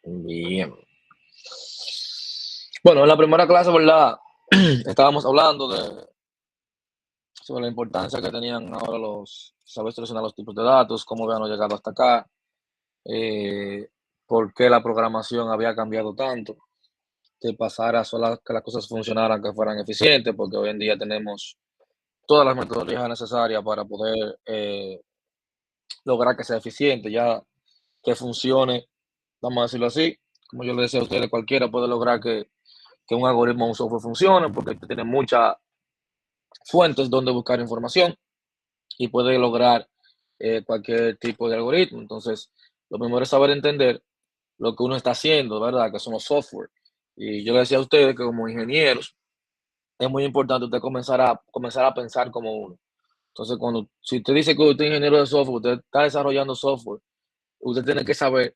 Bien. Bueno, en la primera clase, ¿verdad? Estábamos hablando sobre la importancia que tenían ahora saber seleccionar los tipos de datos, cómo habíamos llegado hasta acá, eh, por qué la programación había cambiado tanto, que pasara solo que las cosas funcionaran, que fueran eficientes, porque hoy en día tenemos todas las metodologías necesarias para poder lograr que sea eficiente, ya que funcione, vamos a decirlo así, como yo le decía a ustedes, cualquiera puede lograr que un algoritmo o un software funcione, porque tiene muchas fuentes donde buscar información y puede lograr cualquier tipo de algoritmo. Entonces, lo primero es saber entender lo que uno está haciendo, ¿verdad? Que son los software. Y yo le decía a ustedes que como ingenieros es muy importante usted comenzar a pensar como uno. Entonces, si usted dice que usted es ingeniero de software, usted está desarrollando software, usted tiene que saber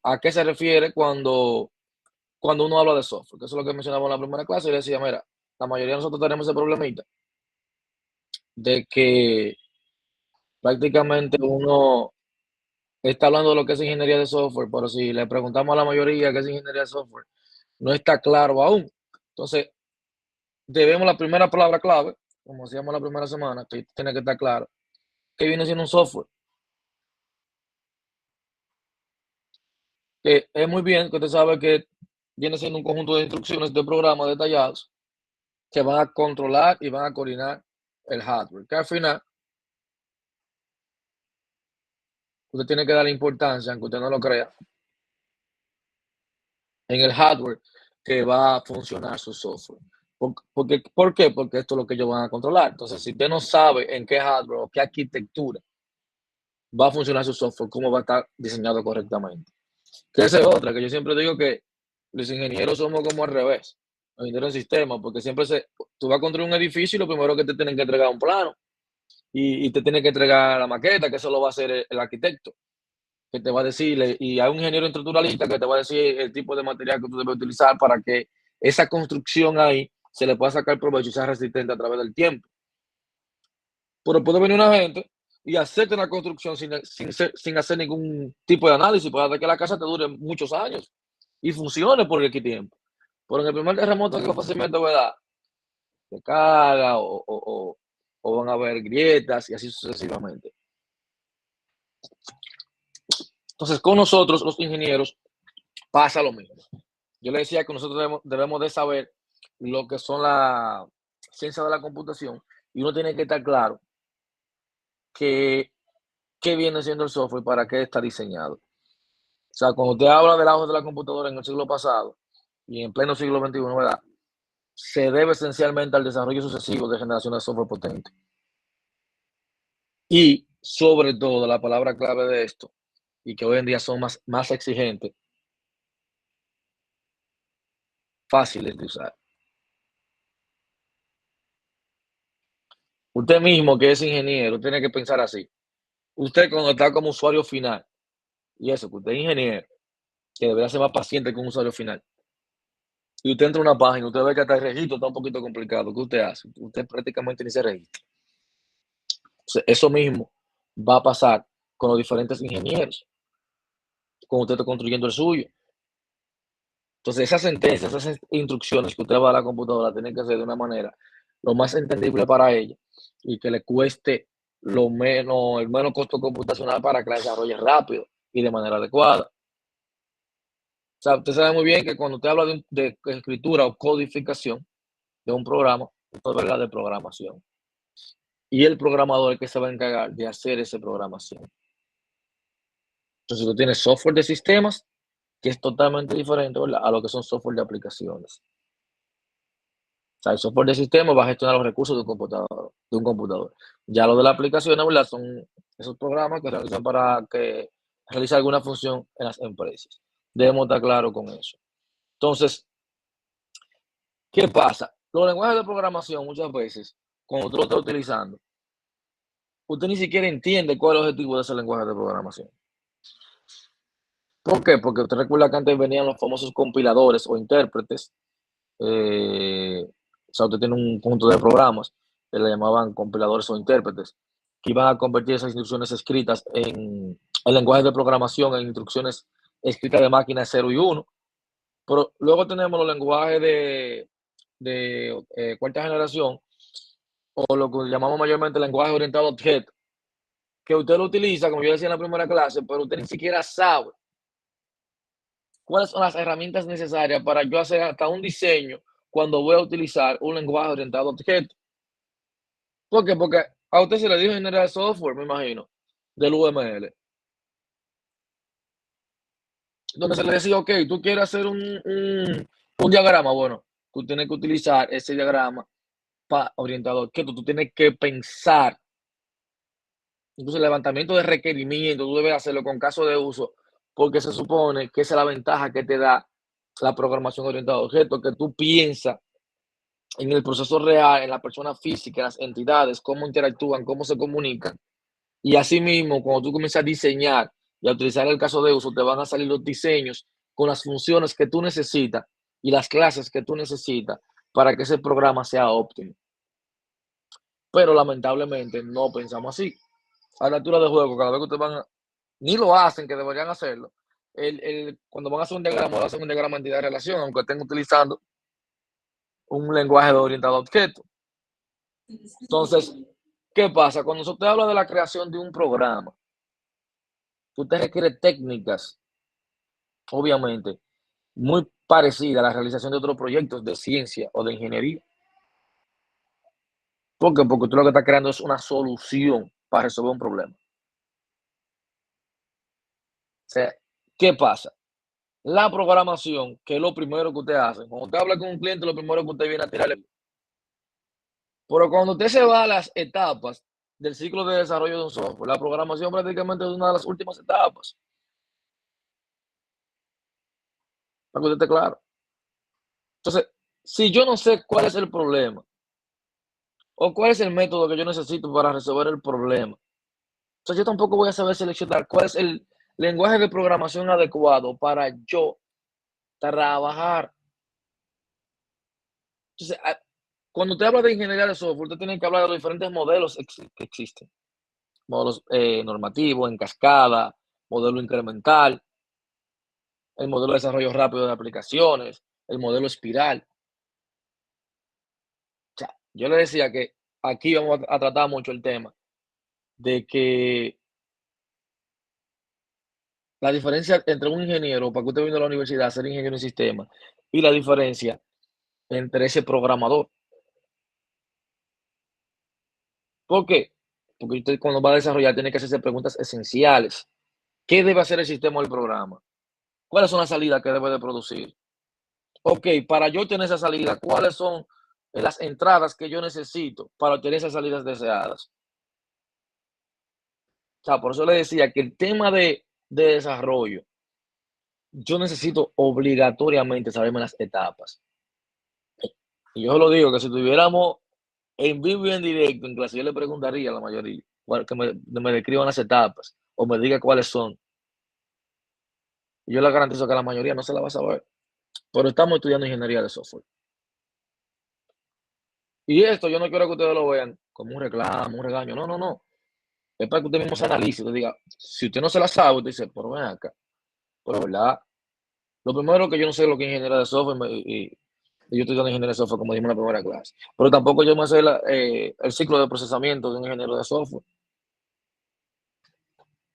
a qué se refiere cuando uno habla de software, que eso es lo que mencionaba en la primera clase. Y le decía, mira, la mayoría de nosotros tenemos ese problemita de que prácticamente uno está hablando de lo que es ingeniería de software, pero si le preguntamos a la mayoría qué es ingeniería de software, no está claro aún. Entonces, debemos la primera palabra clave, como decíamos la primera semana, que tiene que estar claro, que viene siendo un software. Que es muy bien que usted sabe que viene siendo un conjunto de instrucciones de programas detallados que van a controlar y van a coordinar el hardware, que al final usted tiene que darle importancia, aunque usted no lo crea, en el hardware que va a funcionar su software. ¿Por qué? Porque esto es lo que ellos van a controlar. Entonces, si usted no sabe en qué hardware o qué arquitectura va a funcionar su software, cómo va a estar diseñado correctamente. Que esa es otra, que yo siempre digo que los ingenieros somos como al revés, los ingenieros en sistemas, porque tú vas a construir un edificio y lo primero que te tienen que entregar es un plano y te tienen que entregar la maqueta, que eso lo va a hacer el arquitecto, que te va a decir, y hay un ingeniero estructuralista que te va a decir el tipo de material que tú debes utilizar para que esa construcción ahí se le pueda sacar provecho y sea resistente a través del tiempo. Pero puede venir una gente y hacerte una construcción sin hacer ningún tipo de análisis, para que la casa te dure muchos años y funcione por el tiempo. Pero en el primer terremoto que fácilmente, ¿verdad? Se caga o van a haber grietas y así sucesivamente. Entonces, con nosotros, los ingenieros, pasa lo mismo. Yo le decía que nosotros debemos de saber lo que son la ciencia de la computación y uno tiene que estar claro que qué viene siendo el software y para qué está diseñado. O sea, cuando usted habla del auge de la computadora en el siglo pasado y en pleno siglo XXI, ¿verdad? Se debe esencialmente al desarrollo sucesivo de generaciones de software potente. Y sobre todo, la palabra clave de esto, y que hoy en día son más exigentes, fáciles de usar. Usted mismo que es ingeniero tiene que pensar así. Usted cuando está como usuario final, y eso, que usted es ingeniero, que debería ser más paciente que un usuario final. Y usted entra a una página, usted ve que hasta el registro está un poquito complicado. ¿Qué usted hace? Usted prácticamente ni se registra. Entonces, eso mismo va a pasar con los diferentes ingenieros, cuando usted está construyendo el suyo. Entonces, esas sentencias, esas instrucciones que usted va a la computadora tienen que ser de una manera lo más entendible para ella y que le cueste el menos costo computacional para que la desarrolle rápido y de manera adecuada. O sea, usted sabe muy bien que cuando usted habla de escritura o codificación de un programa, esto es de programación. Y el programador es el que se va a encargar de hacer esa programación. Entonces, tú tienes software de sistemas, que es totalmente diferente, ¿verdad?, a lo que son software de aplicaciones. O sea, el software de sistema va a gestionar los recursos de un computador. Ya lo de la aplicación, ¿verdad?, son esos programas que realizan para que realice alguna función en las empresas. Debemos estar claros con eso. Entonces, ¿qué pasa? Los lenguajes de programación muchas veces, cuando usted lo está utilizando, usted ni siquiera entiende cuál es el objetivo de ese lenguaje de programación. ¿Por qué? Porque usted recuerda que antes venían los famosos compiladores o intérpretes. O sea, usted tiene un conjunto de programas que le llamaban compiladores o intérpretes, que iban a convertir esas instrucciones escritas en lenguajes de programación, en instrucciones escrita de máquina 0 y 1, pero luego tenemos los lenguajes de cuarta generación, o lo que llamamos mayormente lenguaje orientado a objetos, que usted lo utiliza, como yo decía en la primera clase, pero usted ni siquiera sabe cuáles son las herramientas necesarias para yo hacer hasta un diseño cuando voy a utilizar un lenguaje orientado a objetos. ¿Por qué? Porque a usted se le dijo ingeniería de software, me imagino, del UML, donde se le decía, ok, tú quieres hacer un diagrama, bueno, tú tienes que utilizar ese diagrama para orientado a objetos, tú tienes que pensar. Entonces, el levantamiento de requerimientos, tú debes hacerlo con caso de uso, porque se supone que esa es la ventaja que te da la programación orientada a objetos, que tú piensas en el proceso real, en la persona física, en las entidades, cómo interactúan, cómo se comunican. Y asimismo, cuando tú comienzas a diseñar y a utilizar el caso de uso, te van a salir los diseños con las funciones que tú necesitas y las clases que tú necesitas para que ese programa sea óptimo. Pero lamentablemente no pensamos así. A la altura de juego, cada vez que ustedes van a, ni lo hacen, que deberían hacerlo, cuando van a hacer un diagrama, van a hacer un diagrama de entidad de relación, aunque estén utilizando un lenguaje orientado a objetos. Entonces, ¿qué pasa? Cuando usted habla de la creación de un programa, usted requiere técnicas, obviamente, muy parecidas a la realización de otros proyectos de ciencia o de ingeniería. ¿Por qué? Porque tú lo que estás creando es una solución para resolver un problema. O sea, ¿qué pasa? La programación, que es lo primero que usted hace. Cuando usted habla con un cliente, lo primero que usted viene a tirarle. Pero cuando usted se va a las etapas del ciclo de desarrollo de un software, la programación prácticamente es una de las últimas etapas, para que usted esté claro. Entonces, si yo no sé cuál es el problema o cuál es el método que yo necesito para resolver el problema, entonces yo tampoco voy a saber seleccionar cuál es el lenguaje de programación adecuado para yo trabajar. Entonces, cuando usted habla de ingeniería de software, usted tiene que hablar de los diferentes modelos que existen. Modelos normativos, en cascada, modelo incremental, el modelo de desarrollo rápido de aplicaciones, el modelo espiral. O sea, yo le decía que aquí vamos a tratar mucho el tema de que la diferencia entre un ingeniero, para que usted venga a la universidad a ser ingeniero en sistemas, y la diferencia entre ese programador. ¿Por qué? Porque usted cuando va a desarrollar tiene que hacerse preguntas esenciales. ¿Qué debe hacer el sistema o el programa? ¿Cuáles son las salidas que debe de producir? Ok, para yo tener esa salida, ¿cuáles son las entradas que yo necesito para obtener esas salidas deseadas? O sea, por eso le decía que el tema de desarrollo, yo necesito obligatoriamente saberme las etapas. Y yo lo digo que si tuviéramos en vivo y en directo en clase, yo le preguntaría a la mayoría que me describan las etapas o me diga cuáles son. Y yo le garantizo que la mayoría no se la va a saber. Pero estamos estudiando ingeniería de software. Y esto yo no quiero que ustedes lo vean como un reclamo, un regaño. No, no, no. Es para que usted mismo se analice. Usted diga, si usted no se la sabe, usted dice, pero ven acá. Pero verdad, lo primero que yo no sé lo que es ingeniería de software y yo estoy dando ingeniería de software como dijimos en la primera clase. Pero tampoco yo me sé el ciclo de procesamiento de un ingeniero de software.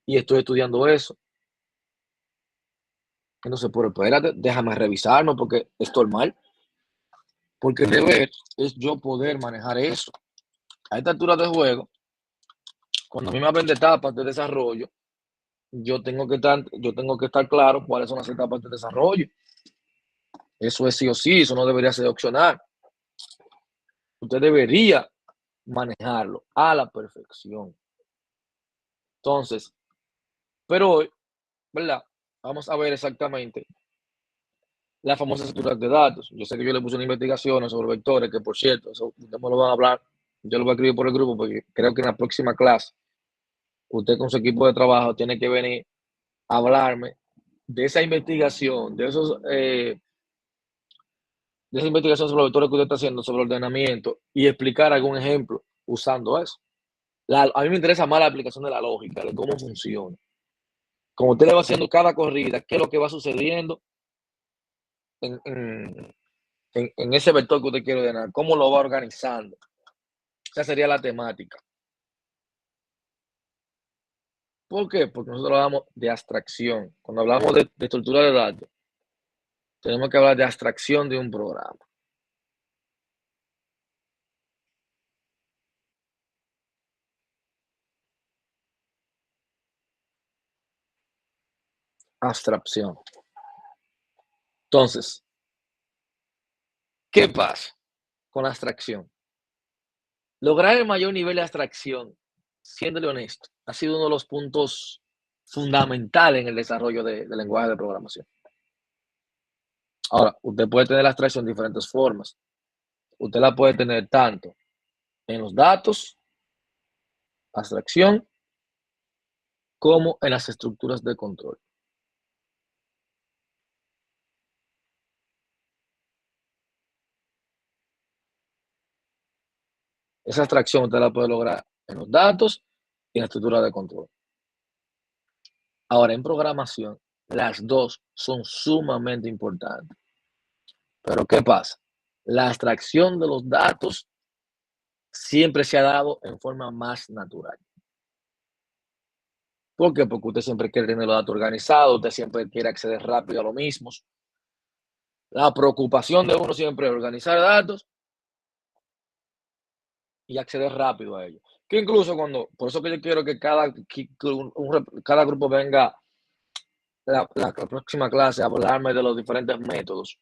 Y estoy estudiando eso. Entonces, pero espérate, déjame revisarme porque estoy mal. Porque el deber es yo poder manejar eso. A esta altura de juego, cuando a mí me hablan de etapas de desarrollo, yo tengo que estar claro cuáles son las etapas de desarrollo. Eso es sí o sí, eso no debería ser opcional. Usted debería manejarlo a la perfección. Entonces, pero hoy, ¿verdad? Vamos a ver exactamente las famosas estructuras de datos. Yo sé que yo le puse una investigación sobre vectores, que por cierto, eso ustedes me lo van a hablar. Yo lo voy a escribir por el grupo porque creo que en la próxima clase, usted con su equipo de trabajo tiene que venir a hablarme de esa investigación, de esa investigación sobre los vectores que usted está haciendo sobre ordenamiento y explicar algún ejemplo usando eso. A mí me interesa más la aplicación de la lógica, de cómo funciona. como usted le va haciendo cada corrida, qué es lo que va sucediendo en, en, en ese vector que usted quiere ordenar, cómo lo va organizando. Esa sería la temática. ¿Por qué? Porque nosotros hablamos de abstracción. Cuando hablamos de estructura de datos, tenemos que hablar de abstracción de un programa. Abstracción. Entonces, ¿qué pasa con la abstracción? Lograr el mayor nivel de abstracción, siéndole honesto, ha sido uno de los puntos fundamentales en el desarrollo del lenguaje de programación. Ahora, usted puede tener la abstracción de diferentes formas. Usted la puede tener tanto en los datos, abstracción, como en las estructuras de control. Esa abstracción usted la puede lograr en los datos y en la estructura de control. Ahora, en programación, las dos son sumamente importantes. Pero ¿qué pasa? La abstracción de los datos siempre se ha dado en forma más natural. ¿Por qué? Porque usted siempre quiere tener los datos organizados, usted siempre quiere acceder rápido a los mismos. La preocupación de uno siempre es organizar datos y acceder rápido a ellos. Que incluso cuando, por eso que yo quiero que cada grupo venga la próxima clase a hablarme de los diferentes métodos.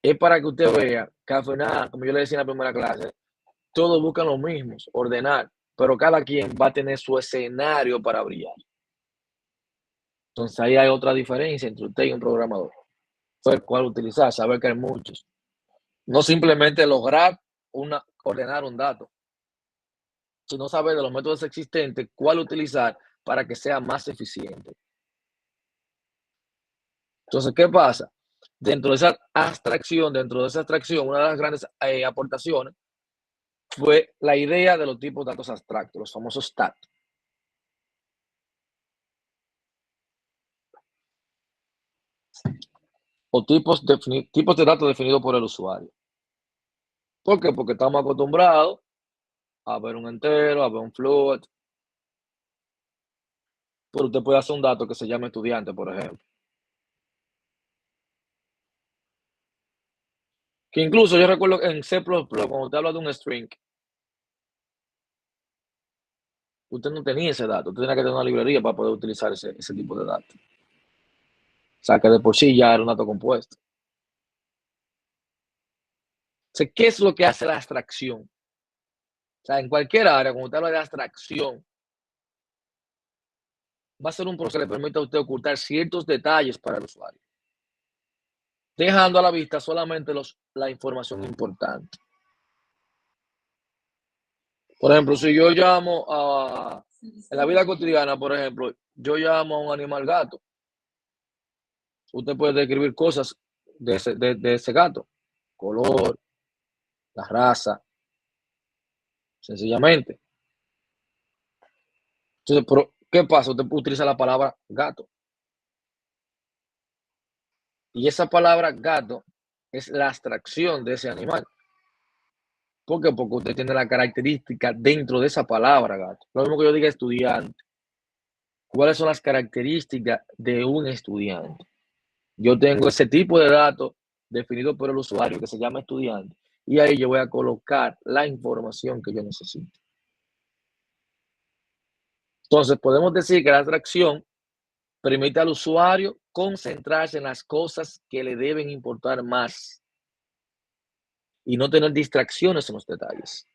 Es para que usted vea que al final, como yo le decía en la primera clase, todos buscan lo mismo, ordenar, pero cada quien va a tener su escenario para brillar. Entonces ahí hay otra diferencia entre usted y un programador. Pues, ¿cuál utilizar? Saber que hay muchos. No simplemente lograr ordenar un dato, sino saber de los métodos existentes cuál utilizar para que sea más eficiente. Entonces, ¿qué pasa? Dentro de esa abstracción, una de las grandes aportaciones fue la idea de los tipos de datos abstractos, los famosos TAT. O tipos de datos definidos por el usuario. ¿Por qué? Porque estamos acostumbrados a ver un entero, a ver un float. Pero usted puede hacer un dato que se llame estudiante, por ejemplo. Que incluso yo recuerdo en C++, cuando usted habla de un string, usted no tenía ese dato. Usted tenía que tener una librería para poder utilizar ese tipo de datos. O sea, que de por sí ya era un dato compuesto. O sea, ¿qué es lo que hace la abstracción? O sea, en cualquier área, cuando usted habla de abstracción, va a ser un proceso que le permita a usted ocultar ciertos detalles para el usuario, dejando a la vista solamente la información importante. Por ejemplo, si yo llamo en la vida cotidiana, por ejemplo, yo llamo a un animal gato, usted puede describir cosas de ese gato, color, la raza, sencillamente. Entonces, pero, ¿qué pasa? Usted utiliza la palabra gato. Y esa palabra gato es la abstracción de ese animal. ¿Por qué? Porque usted tiene la característica dentro de esa palabra gato. Lo mismo que yo diga estudiante. ¿Cuáles son las características de un estudiante? Yo tengo ese tipo de datos definido por el usuario que se llama estudiante. Y ahí yo voy a colocar la información que yo necesito. Entonces, podemos decir que la abstracción permite al usuario concentrarse en las cosas que le deben importar más y no tener distracciones en los detalles.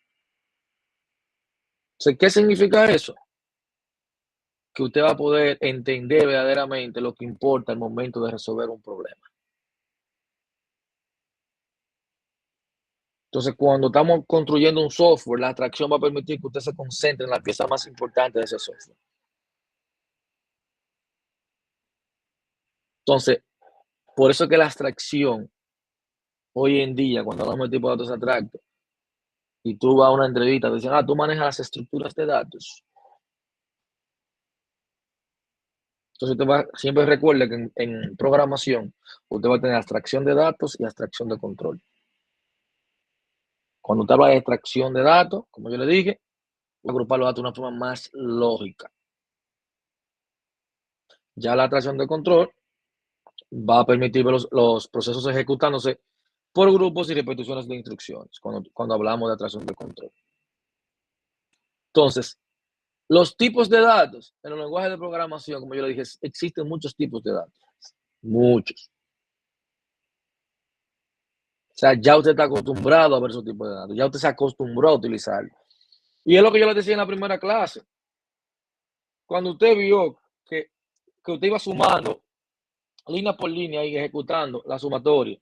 Entonces, ¿qué significa eso? Que usted va a poder entender verdaderamente lo que importa al momento de resolver un problema. Entonces, cuando estamos construyendo un software, la abstracción va a permitir que usted se concentre en la pieza más importante de ese software. Entonces, por eso que la abstracción, hoy en día, cuando hablamos de tipo de datos abstractos, y tú vas a una entrevista, te dicen, tú manejas las estructuras de datos. Entonces, siempre recuerde que en programación usted va a tener abstracción de datos y abstracción de control. Cuando usted habla de extracción de datos, como yo le dije, voy a agrupar los datos de una forma más lógica. Ya la abstracción de control va a permitir ver los procesos ejecutándose por grupos y repeticiones de instrucciones, cuando hablamos de abstracción de control. Entonces, los tipos de datos en los lenguajes de programación, como yo le dije, existen muchos tipos de datos, muchos. O sea, ya usted está acostumbrado a ver esos tipos de datos, ya usted se acostumbró a utilizarlo. Y es lo que yo le decía en la primera clase. Cuando usted vio que usted iba sumando línea por línea y ejecutando la sumatoria,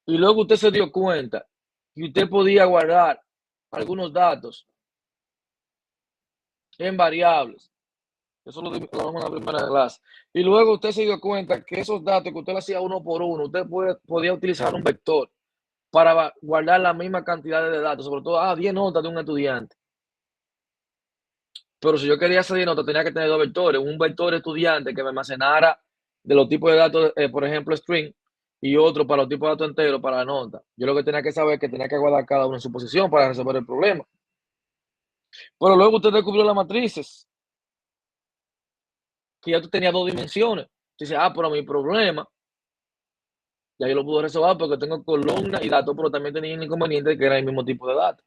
y luego usted se dio cuenta que usted podía guardar algunos datos en variables. Eso lo hablamos en la primera clase. Y luego usted se dio cuenta que esos datos que usted lo hacía uno por uno, usted podía utilizar un vector para guardar la misma cantidad de datos, sobre todo 10 notas de un estudiante. Pero si yo quería hacer 10 notas, tenía que tener dos vectores. Un vector estudiante que me almacenara de los tipos de datos, por ejemplo, string, y otro para los tipos de datos enteros para la nota. Yo lo que tenía que saber es que tenía que guardar cada uno en su posición para resolver el problema. Pero luego usted descubrió las matrices, que ya tú tenías dos dimensiones. Dice, pero mi problema, ya yo lo puedo resolver porque tengo columna y datos, pero también tenía el inconveniente de que era el mismo tipo de datos.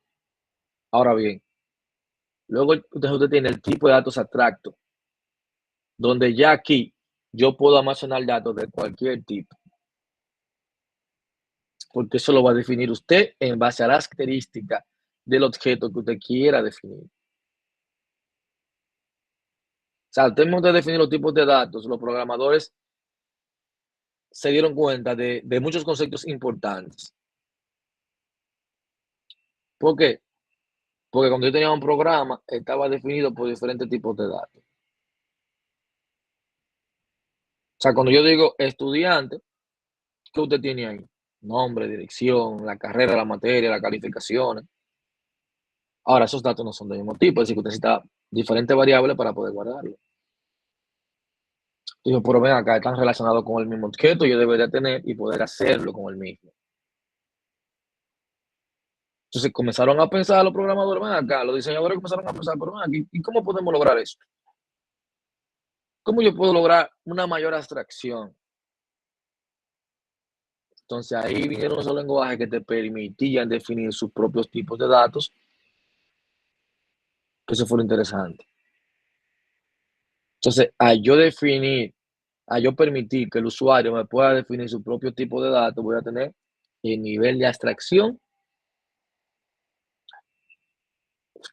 Ahora bien, luego usted tiene el tipo de datos abstracto, donde ya aquí yo puedo almacenar datos de cualquier tipo, porque eso lo va a definir usted en base a las características del objeto que usted quiera definir. O sea, al término de definir los tipos de datos, los programadores se dieron cuenta de muchos conceptos importantes. ¿Por qué? Porque cuando yo tenía un programa, estaba definido por diferentes tipos de datos. O sea, cuando yo digo estudiante, ¿qué usted tiene ahí? Nombre, dirección, la carrera, la materia, las calificaciones. Ahora, esos datos no son del mismo tipo, es decir, que usted necesita diferentes variables para poder guardarlo. Digo, pero ven acá, están relacionados con el mismo objeto, yo debería tener y poder hacerlo con el mismo. Entonces comenzaron a pensar los programadores, ven acá, los diseñadores comenzaron a pensar, pero ven aquí, ¿y cómo podemos lograr eso? ¿Cómo yo puedo lograr una mayor abstracción? Entonces ahí vinieron esos lenguajes que te permitían definir sus propios tipos de datos, que eso fue lo interesante. Entonces, a yo permitir que el usuario me pueda definir su propio tipo de datos, voy a tener el nivel de abstracción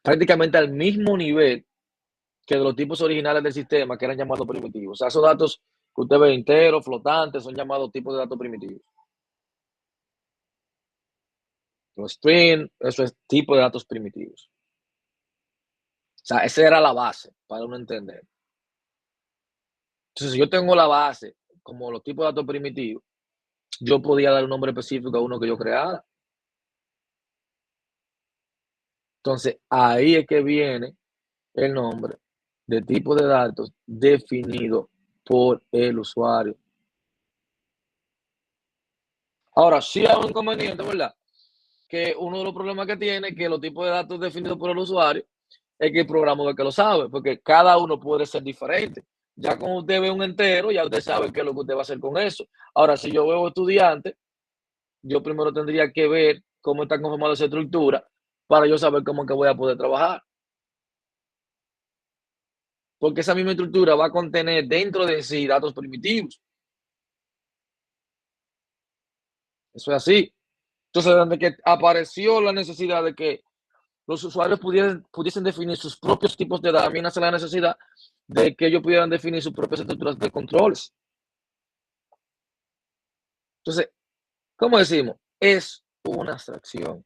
prácticamente al mismo nivel que de los tipos originales del sistema, que eran llamados primitivos. O sea, esos datos que usted ve enteros, flotantes, son llamados tipos de datos primitivos. Los string, eso es tipo de datos primitivos. O sea, esa era la base para uno entender. Entonces, si yo tengo la base como los tipos de datos primitivos, yo podía dar un nombre específico a uno que yo creara. Entonces, ahí es que viene el nombre de tipo de datos definido por el usuario. Ahora, sí hay un inconveniente, ¿verdad? Que uno de los problemas que tiene que los tipos de datos definidos por el usuario es que el programador que lo sabe, porque cada uno puede ser diferente. Ya cuando usted ve un entero, ya usted sabe qué es lo que usted va a hacer con eso. Ahora, si yo veo estudiantes, yo primero tendría que ver cómo está conformada esa estructura para yo saber cómo es que voy a poder trabajar. Porque esa misma estructura va a contener dentro de sí datos primitivos. Eso es así. Entonces, desde que apareció la necesidad de que los usuarios pudiesen definir sus propios tipos de datos, también nace la necesidad de que ellos pudieran definir sus propias estructuras de controles. Entonces, ¿cómo decimos? Es una abstracción.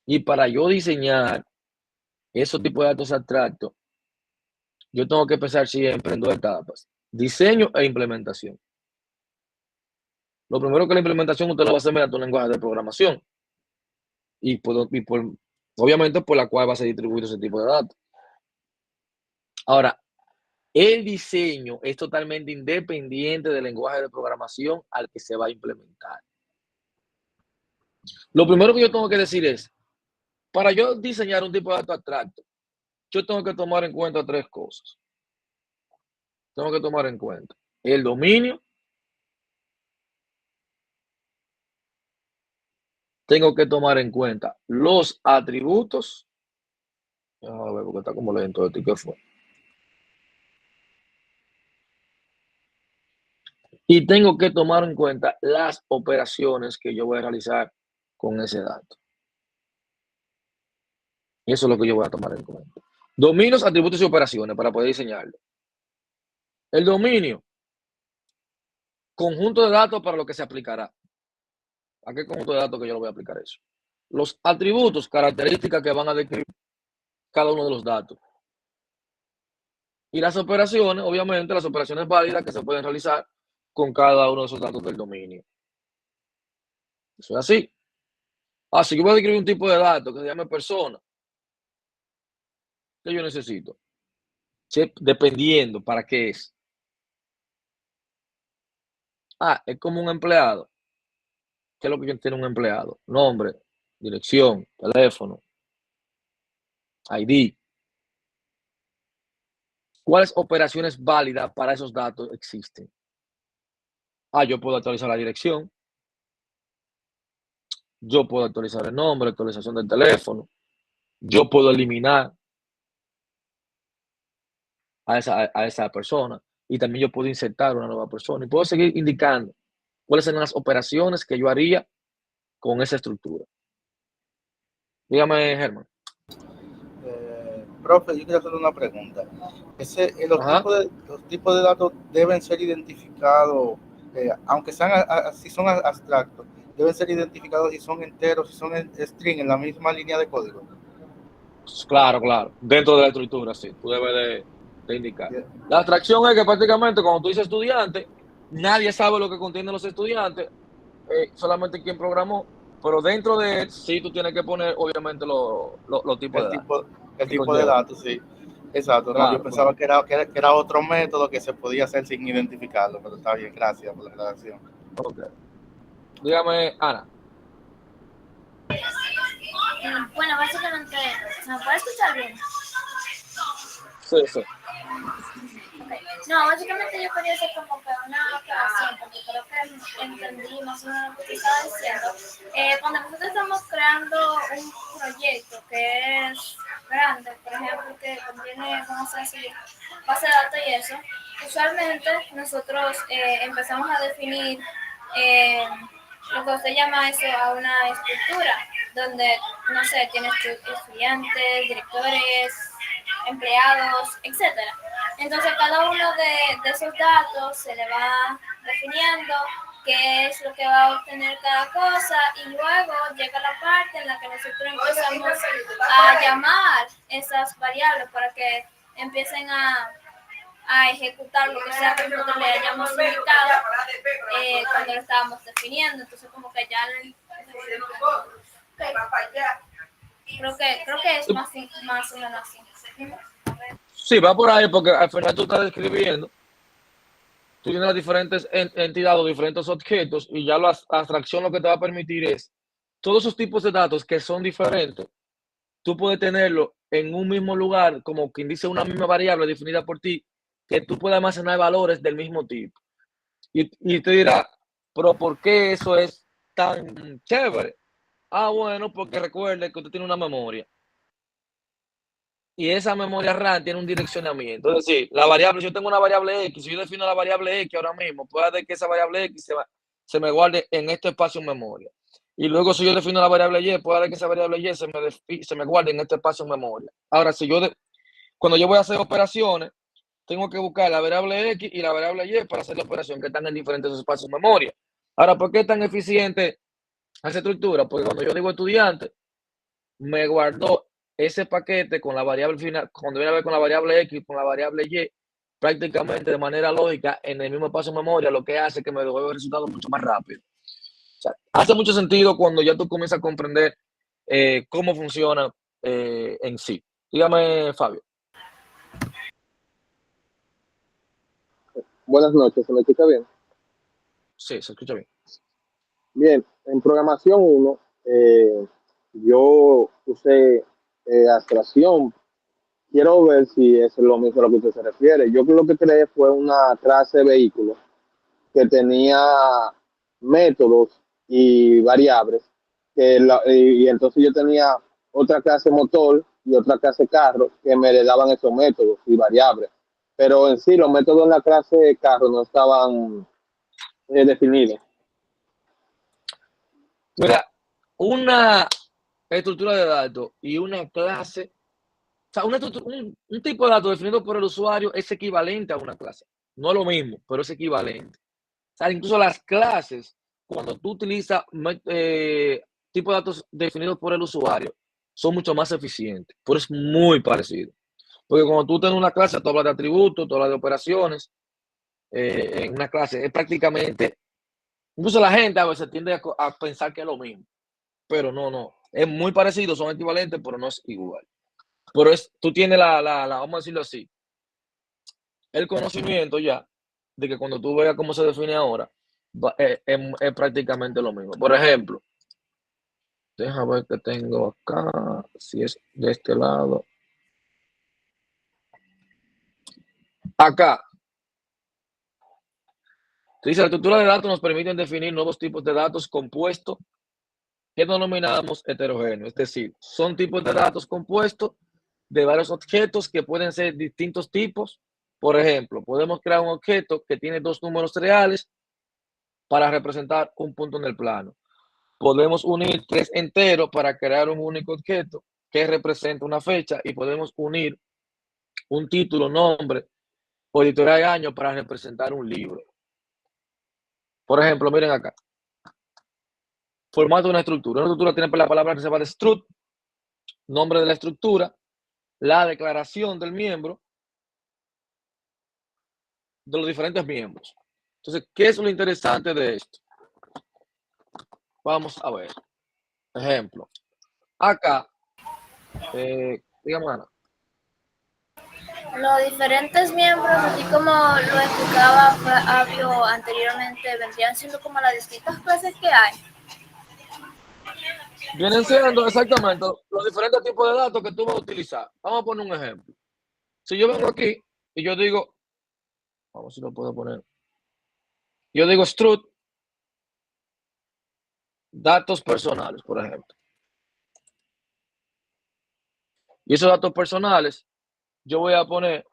Y para yo diseñar esos tipos de datos abstractos, yo tengo que pensar siempre en dos etapas: diseño e implementación. Lo primero que la implementación usted lo va a hacer mediante un lenguaje de programación obviamente por la cual va a ser distribuido ese tipo de datos. Ahora, El diseño es totalmente independiente del lenguaje de programación al que se va a implementar. Lo primero que yo tengo que decir es, para yo diseñar un tipo de dato abstracto, yo tengo que tomar en cuenta 3 cosas. Tengo que tomar en cuenta el dominio, tengo que tomar en cuenta los atributos. A ver, porque está como lento esto, ¿qué fue? Y tengo que tomar en cuenta las operaciones que yo voy a realizar con ese dato. Y eso es lo que yo voy a tomar en cuenta. Dominios, atributos y operaciones para poder diseñarlo. El dominio, conjunto de datos para lo que se aplicará. ¿A qué conjunto de datos que yo lo voy a aplicar eso? Los atributos, características que van a describir cada uno de los datos. Y las operaciones, obviamente, las operaciones válidas que se pueden realizar con cada uno de esos datos del dominio. Eso es así. Si yo voy a describir un tipo de datos que se llame persona, ¿qué yo necesito? Dependiendo para qué es. Es como un empleado. ¿Qué es lo que tiene un empleado? Nombre, dirección, teléfono, ID. ¿Cuáles operaciones válidas para esos datos existen? Yo puedo actualizar la dirección, yo puedo actualizar el nombre, actualización del teléfono, yo puedo eliminar a esa persona y también yo puedo insertar una nueva persona y puedo seguir indicando cuáles son las operaciones que yo haría con esa estructura. Dígame, Germán. Profe, yo quiero hacerle una pregunta. Los tipos de datos deben ser identificados, aunque sean si son abstractos, deben ser identificados si son enteros, si son string en la misma línea de código. Claro, claro. Dentro de la estructura, sí. Tú debes de indicar. La abstracción es que prácticamente cuando tú dices estudiante, nadie sabe lo que contienen los estudiantes, solamente quien programó, pero dentro de él sí tú tienes que poner obviamente los tipos de datos. El tipo de datos, sí. Exacto, claro, no, yo pensaba claro. que era otro método que se podía hacer sin identificarlo, pero está bien, gracias por la aclaración. Okay. Dígame, Ana. Bueno, básicamente, ¿me puede escuchar bien? Sí, sí. Okay. No, básicamente yo quería hacer como que una aclaración, porque creo que entendí más o menos lo que estaba diciendo. Cuando nosotros estamos creando un proyecto que es grande, por ejemplo, que contiene, vamos a decir, base de datos y eso, usualmente nosotros empezamos a definir lo que usted llama eso a una estructura, donde, no sé, tienes estudiantes, directores, empleados, etcétera. Entonces, cada uno de esos datos se le va definiendo qué es lo que va a obtener cada cosa y luego llega la parte en la que nosotros empezamos a llamar esas variables para que empiecen a ejecutar lo que sea que nosotros le hayamos indicado cuando lo estábamos definiendo. Entonces, como que ya creo que es más o menos así. Sí, va por ahí porque al final tú estás describiendo, tú tienes las diferentes entidades o diferentes objetos y ya la abstracción lo que te va a permitir es todos esos tipos de datos que son diferentes, tú puedes tenerlo en un mismo lugar, como quien dice una misma variable definida por ti, que tú puedas almacenar valores del mismo tipo. Y te dirá, pero ¿por qué eso es tan chévere? Bueno, porque recuerde que usted tiene una memoria. Y esa memoria RAM tiene un direccionamiento. Es decir, la variable, si yo tengo una variable X, si yo defino la variable X ahora mismo, puede que esa variable X se me guarde en este espacio en memoria. Y luego si yo defino la variable Y, puede que esa variable Y se me guarde en este espacio en memoria. Ahora, cuando yo voy a hacer operaciones, tengo que buscar la variable X y la variable Y para hacer la operación que están en diferentes espacios en memoria. Ahora, ¿por qué es tan eficiente esa estructura? Porque cuando yo digo estudiante, me guardó ese paquete con la variable final, cuando viene a ver con la variable X, con la variable Y, prácticamente de manera lógica en el mismo espacio de memoria, lo que hace que me devuelva el resultado mucho más rápido. O sea, hace mucho sentido cuando ya tú comienzas a comprender cómo funciona en sí. Dígame, Fabio. buenas noches, ¿se me escucha bien? Sí, se escucha bien. Bien, en programación 1, yo usé abstracción. Quiero ver si es lo mismo a lo que usted se refiere. Yo lo que creé fue una clase de vehículo que tenía métodos y variables, y entonces yo tenía otra clase motor y otra clase carro que me le daban esos métodos y variables. Pero en sí, los métodos en la clase de carro no estaban definidos. Mira, una estructura de datos y una clase, o sea, un tipo de datos definido por el usuario es equivalente a una clase. No es lo mismo, pero es equivalente. O sea, incluso las clases, cuando tú utilizas tipo de datos definidos por el usuario, son mucho más eficientes, pero es muy parecido. Porque cuando tú tienes una clase, tú hablas de atributos, tú hablas de operaciones, en una clase es prácticamente, incluso la gente a veces tiende a pensar que es lo mismo, pero no, es muy parecido, son equivalentes, pero no es igual. Pero tú tienes vamos a decirlo así, el conocimiento ya de que cuando tú veas cómo se define ahora, es prácticamente lo mismo. Por ejemplo, déjame ver qué tengo acá, si es de este lado. Acá, dice, la estructura de datos nos permite definir nuevos tipos de datos compuestos que denominamos heterogéneos. Es decir, son tipos de datos compuestos de varios objetos que pueden ser distintos tipos. Por ejemplo, podemos crear un objeto que tiene dos números reales para representar un punto en el plano. Podemos unir tres enteros para crear un único objeto que representa una fecha y podemos unir un título, nombre o editorial de año para representar un libro. Por ejemplo, miren acá. Formato de una estructura. Una estructura tiene la palabra reservada de struct, nombre de la estructura, la declaración del miembro, de los diferentes miembros. Entonces, ¿qué es lo interesante de esto? Vamos a ver. Ejemplo. Acá, dígame, Ana. Los diferentes miembros, así como lo explicaba Fabio anteriormente, vendrían siendo como las distintas clases que hay. Vienen siendo exactamente los diferentes tipos de datos que tú vas a utilizar. Vamos a poner un ejemplo. Si yo vengo aquí y yo digo, vamos a ver si lo puedo poner. Yo digo struct, datos personales, por ejemplo. Y esos datos personales, yo voy a poner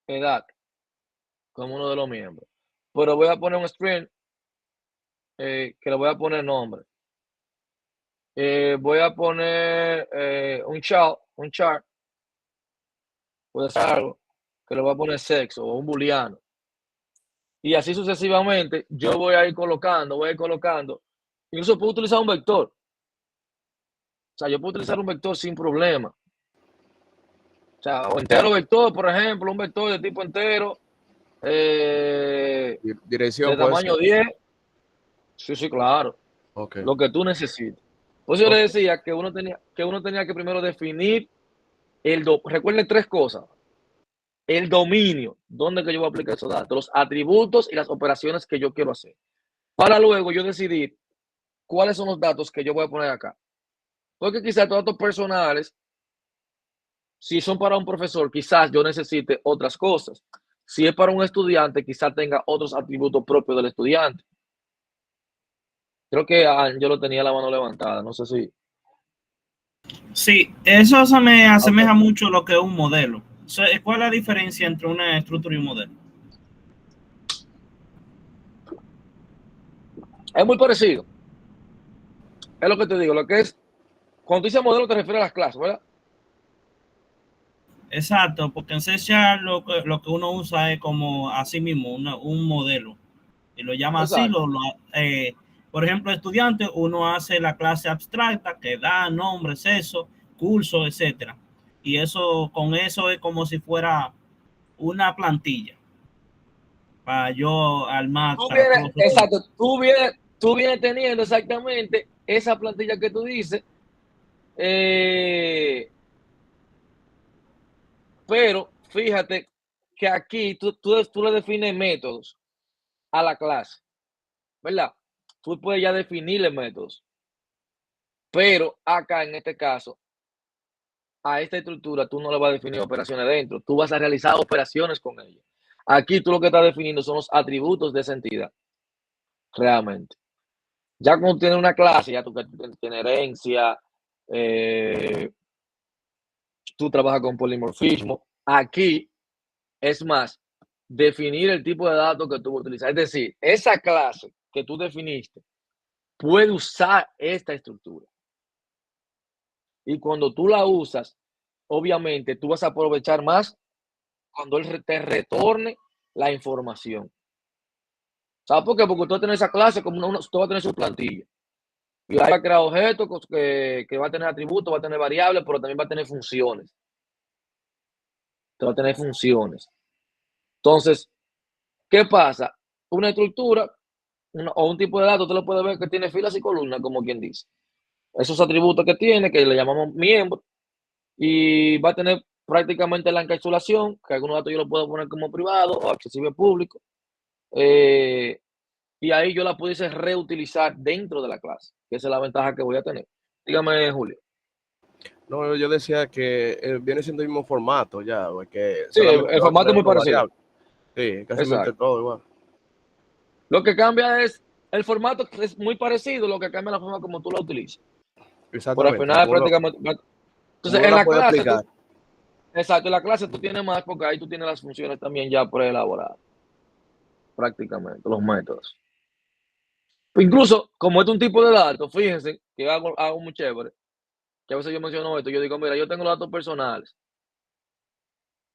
edad como uno de los miembros. Pero voy a poner un string que le voy a poner nombre. Voy a poner un chart, puede ser algo, que le voy a poner sexo o un booleano. Y así sucesivamente, yo voy a ir colocando. Incluso puedo utilizar un vector. O sea, yo puedo utilizar un vector sin problema. O sea, o entero vector, por ejemplo, un vector de tipo entero, Dirección de tamaño 10. Sí, claro. Okay. Lo que tú necesites. Por eso yo le decía que uno tenía que primero definir recuerden tres cosas. El dominio, dónde que yo voy a aplicar esos datos, los atributos y las operaciones que yo quiero hacer. Para luego yo decidir cuáles son los datos que yo voy a poner acá. Porque quizás estos datos personales, si son para un profesor, quizás yo necesite otras cosas. Si es para un estudiante, quizás tenga otros atributos propios del estudiante. Creo que yo lo tenía la mano levantada, no sé si. Sí, eso se me asemeja mucho a lo que es un modelo. ¿Cuál es la diferencia entre una estructura y un modelo? Es muy parecido. Es lo que te digo, lo que es, cuando tú dices modelo te refieres a las clases, ¿verdad? Exacto, porque en C# lo que uno usa es como así mismo, un modelo. Y lo llama así. Por ejemplo, estudiante, uno hace la clase abstracta que da nombres, eso, curso, etcétera. Y eso, con eso es como si fuera una plantilla para yo armar para todos los exacto, tú vienes teniendo exactamente esa plantilla que tú dices, pero fíjate que aquí tú le defines métodos a la clase, ¿verdad? Tú puedes ya definirle métodos. Pero acá, en este caso, a esta estructura tú no le vas a definir operaciones dentro. Tú vas a realizar operaciones con ella. Aquí tú lo que estás definiendo son los atributos de esa entidad, realmente. Ya cuando tienes una clase, ya tú tienes herencia, tú trabajas con polimorfismo. Aquí es más definir el tipo de datos que tú vas a utilizar. Es decir, esa clase que tú definiste puede usar esta estructura. Y cuando tú la usas, obviamente tú vas a aprovechar más cuando él te retorne la información. ¿Sabes por qué? Porque tú vas a tener esa clase como tú vas a tener su plantilla. Y ahí va a crear objetos que va a tener atributos, va a tener variables, pero también va a tener funciones. Te va a tener funciones. Entonces, ¿qué pasa? Una estructura o un tipo de datos, tú lo puedes ver que tiene filas y columnas, como quien dice. Esos atributos que tiene, que le llamamos miembros, y va a tener prácticamente la encapsulación, que algunos datos yo lo puedo poner como privado o accesible público. Y ahí yo la pudiese reutilizar dentro de la clase, que esa es la ventaja que voy a tener. Dígame, Julio. No, yo decía que viene siendo el mismo formato ya, porque sí, el formato es muy parecido. Sí, casi todo igual. Lo que cambia es el formato, es muy parecido, lo que cambia es la forma como tú lo utilizas. Por al final prácticamente. Entonces, en la clase, exacto, en la clase tú tienes más porque ahí tú tienes las funciones también ya preelaboradas. Prácticamente, los métodos. Incluso, como es un tipo de datos, fíjense que hago muy chévere, que a veces yo menciono esto, yo digo, mira, yo tengo los datos personales,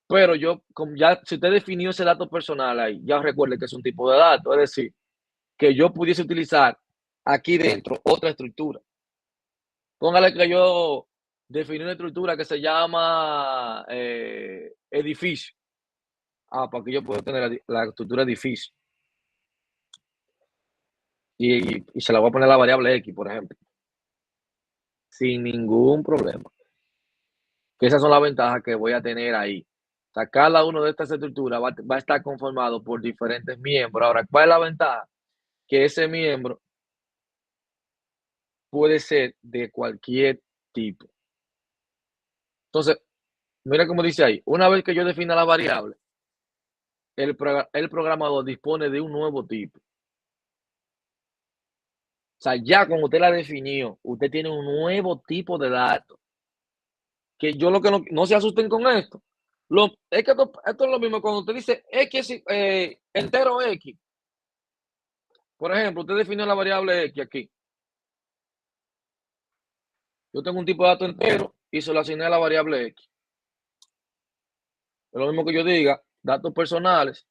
pero yo, como ya, si usted definió ese dato personal ahí, ya recuerde que es un tipo de dato, es decir, que yo pudiese utilizar aquí dentro otra estructura. Póngale que yo definí una estructura que se llama edificio. Para que yo pueda tener la estructura edificio. Y se la voy a poner la variable X, por ejemplo. Sin ningún problema. Que esas son las ventajas que voy a tener ahí. O sea, cada uno de estas estructuras va a estar conformado por diferentes miembros. Ahora, ¿cuál es la ventaja? Que ese miembro puede ser de cualquier tipo. Entonces, mira cómo dice ahí. Una vez que yo defina la variable, el programador dispone de un nuevo tipo. O sea, ya cuando usted la definió, usted tiene un nuevo tipo de datos. Que yo lo que no se asusten con esto. Es que esto es lo mismo cuando usted dice X, entero X. Por ejemplo, usted definió la variable X aquí. Yo tengo un tipo de dato entero y se lo asigné a la variable X. Es lo mismo que yo diga, datos personales.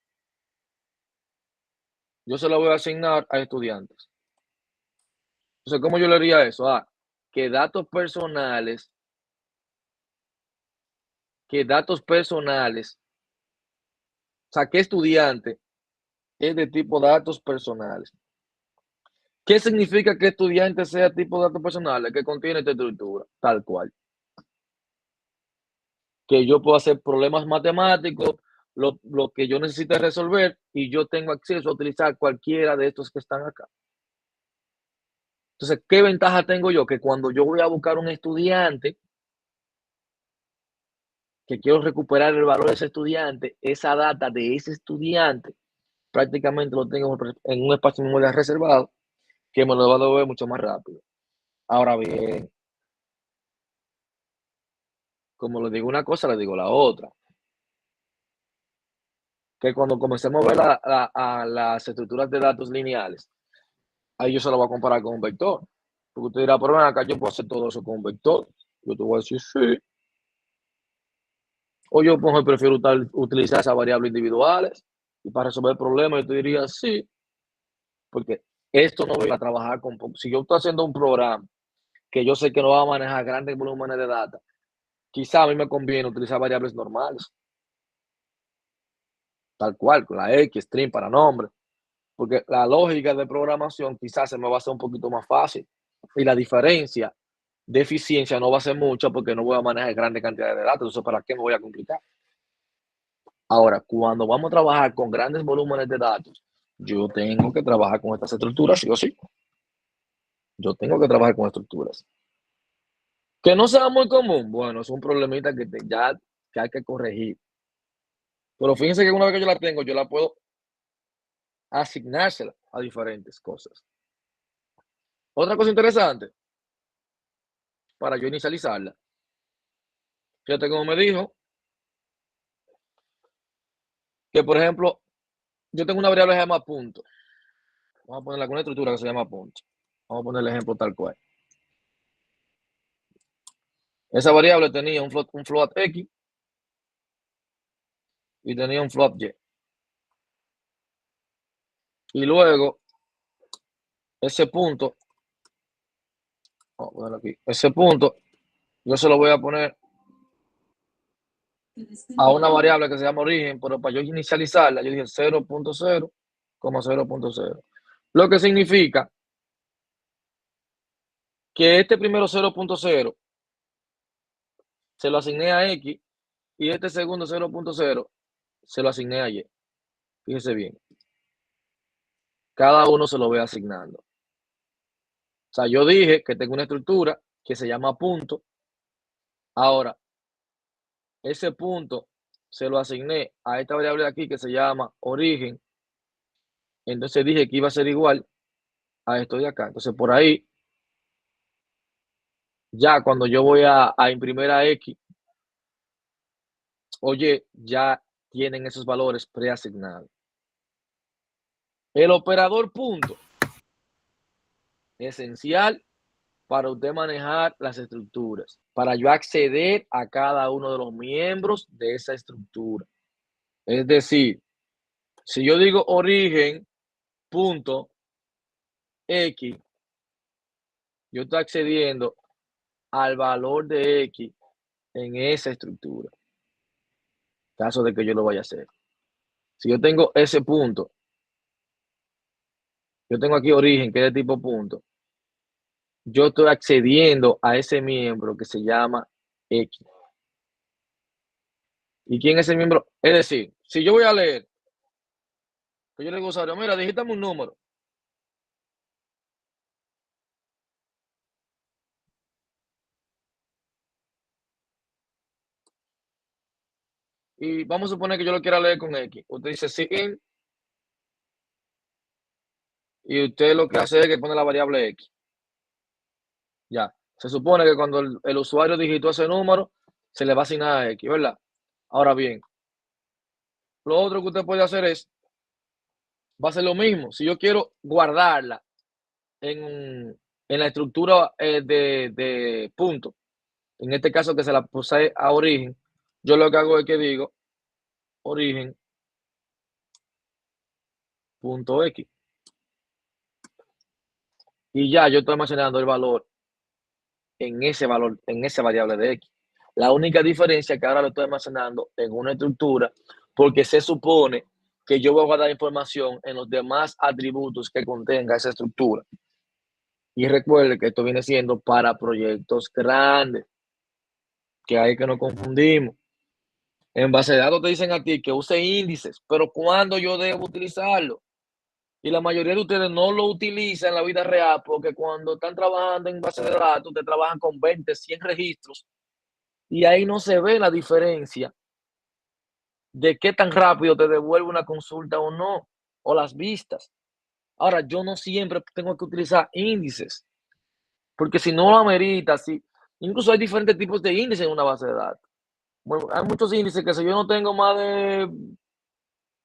Yo se lo voy a asignar a estudiantes. Entonces, ¿cómo yo le haría eso? Que datos personales, o sea, que estudiante es de tipo datos personales. ¿Qué significa que estudiante sea tipo de datos personales? Que contiene esta estructura, tal cual. Que yo puedo hacer problemas matemáticos, lo que yo necesite resolver, y yo tengo acceso a utilizar cualquiera de estos que están acá. Entonces, ¿qué ventaja tengo yo? Que cuando yo voy a buscar un estudiante, que quiero recuperar el valor de ese estudiante, esa data de ese estudiante, prácticamente lo tengo en un espacio de memoria reservado, que me lo va a devolver mucho más rápido. Ahora bien, como le digo una cosa, le digo la otra. Que cuando comencemos a ver las estructuras de datos lineales, ahí yo se lo voy a comparar con un vector. Porque usted dirá, pero acá yo puedo hacer todo eso con un vector. Yo te voy a decir sí. O yo prefiero utilizar esas variables individuales y para resolver problemas yo te diría sí. Porque esto no voy a trabajar con... Si yo estoy haciendo un programa que yo sé que no va a manejar grandes volúmenes de data, quizá a mí me conviene utilizar variables normales. Tal cual, con la X, string para nombre. Porque la lógica de programación quizás se me va a hacer un poquito más fácil. Y la diferencia de eficiencia no va a ser mucha porque no voy a manejar grandes cantidades de datos. Entonces, ¿para qué me voy a complicar? Ahora, cuando vamos a trabajar con grandes volúmenes de datos, yo tengo que trabajar con estas estructuras, sí o sí. Yo tengo que trabajar con estructuras. Que no sea muy común, bueno, es un problemita que hay que corregir. Pero fíjense que una vez que yo la tengo, yo la puedo asignársela a diferentes cosas. Otra cosa interesante, para yo inicializarla, fíjate cómo me dijo, que por ejemplo, yo tengo una variable que se llama punto. Vamos a ponerle alguna estructura que se llama punto. Vamos a poner el ejemplo tal cual. Esa variable tenía un float X y tenía un float Y. Y luego, ese punto, vamos a ponerlo aquí, ese punto, yo se lo voy a poner a una variable que se llama origen, pero para yo inicializarla, yo dije 0.0,0.0. Lo que significa que este primero 0.0 se lo asigné a X y este segundo 0.0 se lo asigné a Y. Fíjese bien. Cada uno se lo voy asignando. O sea, yo dije que tengo una estructura que se llama punto. Ahora, ese punto se lo asigné a esta variable de aquí que se llama origen. Entonces dije que iba a ser igual a esto de acá. Entonces por ahí, ya cuando yo voy a imprimir a X, oye, ya tienen esos valores preasignados. El operador punto, esencial para usted manejar las estructuras, para yo acceder a cada uno de los miembros de esa estructura. Es decir, si yo digo origen punto X, yo estoy accediendo al valor de X en esa estructura, caso de que yo lo vaya a hacer. Si yo tengo ese punto, yo tengo aquí origen, que es de tipo punto, yo estoy accediendo a ese miembro que se llama X. ¿Y quién es ese miembro? Es decir, si yo voy a leer, pues yo le digo a usuario, mira, digítame un número. Y vamos a suponer que yo lo quiera leer con X. Usted dice sign y usted lo que hace es que pone la variable X. Ya. Se supone que cuando el usuario digitó ese número, se le va a asignar a X, ¿verdad? Ahora bien, lo otro que usted puede hacer va a ser lo mismo. Si yo quiero guardarla en la estructura de punto, en este caso que se la puse a origen, yo lo que hago es que digo origen punto X. Y ya yo estoy almacenando el valor en esa variable de X. La única diferencia es que ahora lo estoy almacenando en una estructura porque se supone que yo voy a guardar información en los demás atributos que contenga esa estructura. Y recuerde que esto viene siendo para proyectos grandes, que hay que no confundimos. En base de datos te dicen a ti que use índices, pero ¿cuándo yo debo utilizarlo? Y la mayoría de ustedes no lo utilizan en la vida real porque cuando están trabajando en base de datos, te trabajan con 20, 100 registros y ahí no se ve la diferencia de qué tan rápido te devuelve una consulta o no, o las vistas. Ahora, yo no siempre tengo que utilizar índices, porque si no lo amerita, incluso hay diferentes tipos de índices en una base de datos. Bueno, hay muchos índices que si yo no tengo más de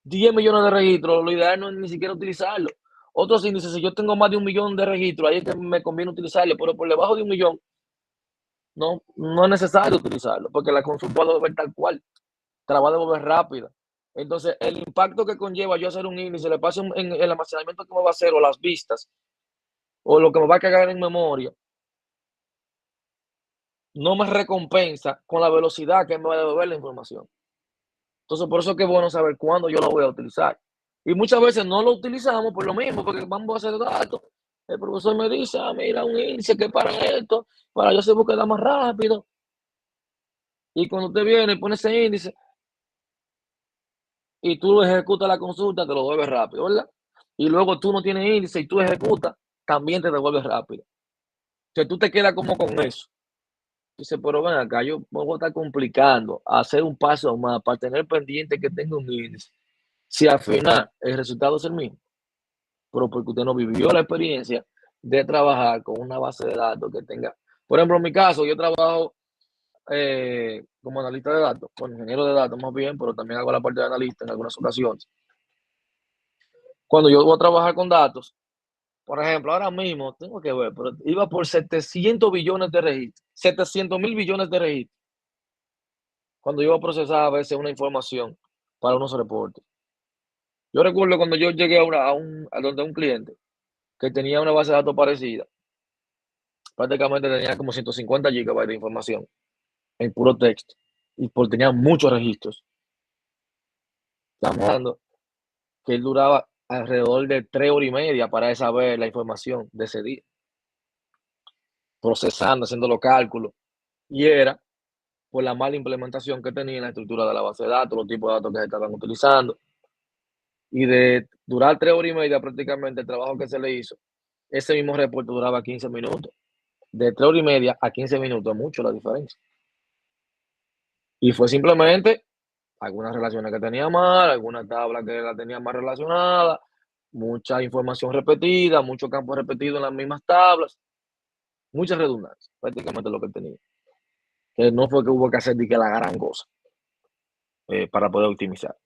10 millones de registros, lo ideal no es ni siquiera utilizarlo. Otros índices, si yo tengo más de 1 millón de registros, ahí es que me conviene utilizarlo, pero por debajo de 1 millón, no es necesario utilizarlo, porque la consulta va a devolver tal cual, te la va a devolver rápida. Entonces, el impacto que conlleva yo hacer un índice, le paso en el almacenamiento que me va a hacer, o las vistas, o lo que me va a cargar en memoria, no me recompensa con la velocidad que me va a devolver la información. Entonces, por eso es que es bueno saber cuándo yo lo voy a utilizar. Y muchas veces no lo utilizamos por lo mismo, porque vamos a hacer datos. El profesor me dice, mira, un índice que para esto, para yo hacer búsqueda más rápido. Y cuando usted viene y pone ese índice, y tú ejecutas la consulta, te lo devuelves rápido, ¿verdad? Y luego tú no tienes índice y tú ejecutas, también te devuelves rápido. Entonces tú te quedas como con eso. Dice, pero ven acá, yo me voy a estar complicando hacer un paso más para tener pendiente que tenga un índice. Si al final el resultado es el mismo, pero porque usted no vivió la experiencia de trabajar con una base de datos que tenga. Por ejemplo, en mi caso, yo trabajo como analista de datos, con ingeniero de datos más bien, pero también hago la parte de analista en algunas ocasiones. Cuando yo voy a trabajar con datos, por ejemplo, ahora mismo, tengo que ver, pero iba por 700 billones de registros, 700.000 billones de registros, cuando yo iba a procesar a veces una información para unos reportes. Yo recuerdo cuando yo llegué a donde un cliente que tenía una base de datos parecida, prácticamente tenía como 150 gigabytes de información en puro texto, y tenía muchos registros. Estamos hablando que él duraba alrededor de 3 horas y media para saber la información de ese día, procesando, haciendo los cálculos, y era por la mala implementación que tenía en la estructura de la base de datos, los tipos de datos que se estaban utilizando, y de durar 3 horas y media prácticamente el trabajo que se le hizo, ese mismo reporte duraba 15 minutos. De 3 horas y media a 15 minutos, es mucho la diferencia. Y fue simplemente algunas relaciones que tenía mal, alguna tabla que la tenía más relacionada, mucha información repetida, mucho campo repetido en las mismas tablas, mucha redundancia, prácticamente lo que tenía. Que no fue que hubo que hacer de que la gran cosa para poder optimizar.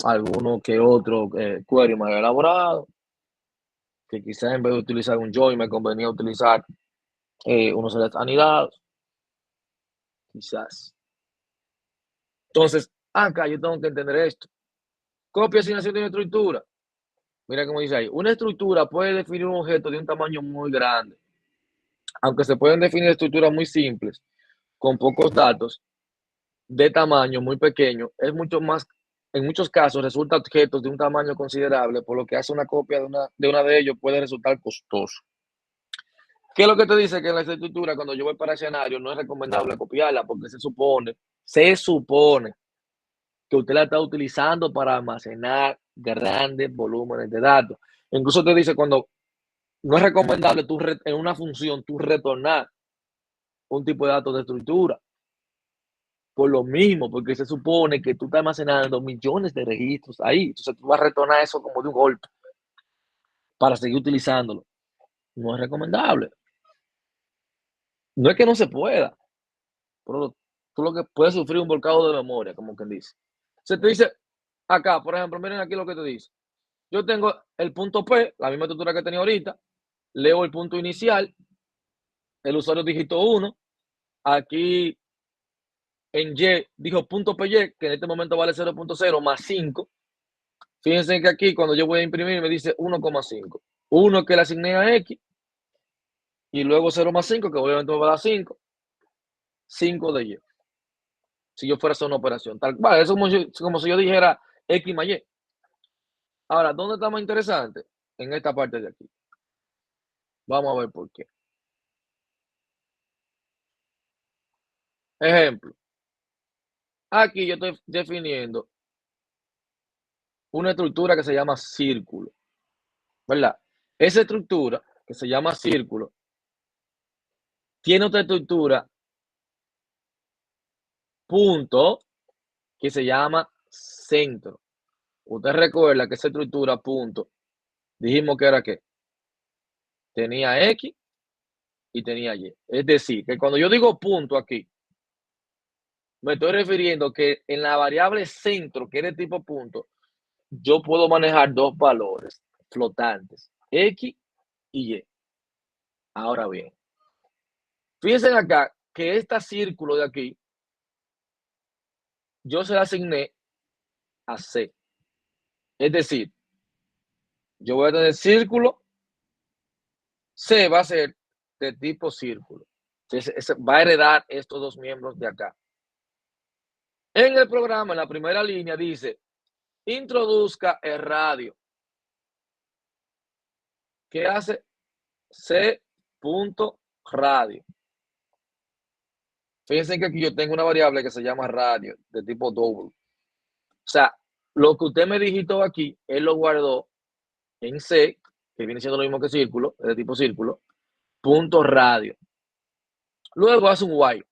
Alguno que otro query más elaborado, que quizás en vez de utilizar un join me convenía utilizar unos select anidados, quizás. Entonces, acá yo tengo que entender esto. Copia, asignación de una estructura. Mira cómo dice ahí. Una estructura puede definir un objeto de un tamaño muy grande. Aunque se pueden definir estructuras muy simples, con pocos datos, de tamaño muy pequeño, es mucho más, en muchos casos resulta objetos de un tamaño considerable, por lo que hace una copia de una de ellos puede resultar costoso. ¿Qué es lo que te dice? Que en la estructura, cuando yo voy para el escenario, no es recomendable copiarla, porque se supone que usted la está utilizando para almacenar grandes volúmenes de datos. Incluso te dice cuando no es recomendable tú en una función tú retornar un tipo de datos de estructura. Por lo mismo, porque se supone que tú estás almacenando millones de registros ahí. Entonces tú vas a retornar eso como de un golpe para seguir utilizándolo. No es recomendable. No es que no se pueda, pero tú lo que puedes sufrir un volcado de memoria, como quien dice. Se te dice acá, por ejemplo, miren aquí lo que te dice. Yo tengo el punto P, la misma estructura que tenía ahorita, leo el punto inicial, el usuario digitó 1, aquí en Y dijo punto PY, que en este momento vale 0.0 más 5. Fíjense que aquí cuando yo voy a imprimir me dice 1,5. 1 que le asigné a X y luego 0 más 5, que obviamente me va a dar 5. 5 de Y. Si yo fuera a hacer una operación. Tal cual, eso es como si yo dijera X más Y. Ahora, ¿dónde está más interesante? En esta parte de aquí. Vamos a ver por qué. Ejemplo. Aquí yo estoy definiendo una estructura que se llama círculo, ¿verdad? Esa estructura que se llama círculo tiene otra estructura, punto, que se llama centro. Usted recuerda que esa estructura, punto, dijimos que era que tenía X y tenía Y. Es decir, que cuando yo digo punto aquí, me estoy refiriendo que en la variable centro, que es de tipo punto, yo puedo manejar dos valores flotantes, X y Y. Ahora bien, fíjense acá que este círculo de aquí, yo se la asigné a C. Es decir, yo voy a tener círculo, C va a ser de tipo círculo. Entonces, va a heredar estos dos miembros de acá. En el programa, en la primera línea, dice, introduzca el radio. ¿Qué hace? C.radio. Fíjense que aquí yo tengo una variable que se llama radio, de tipo double. O sea, lo que usted me digitó aquí, él lo guardó en C, que viene siendo lo mismo que círculo, es de tipo círculo, punto radio. Luego hace un while.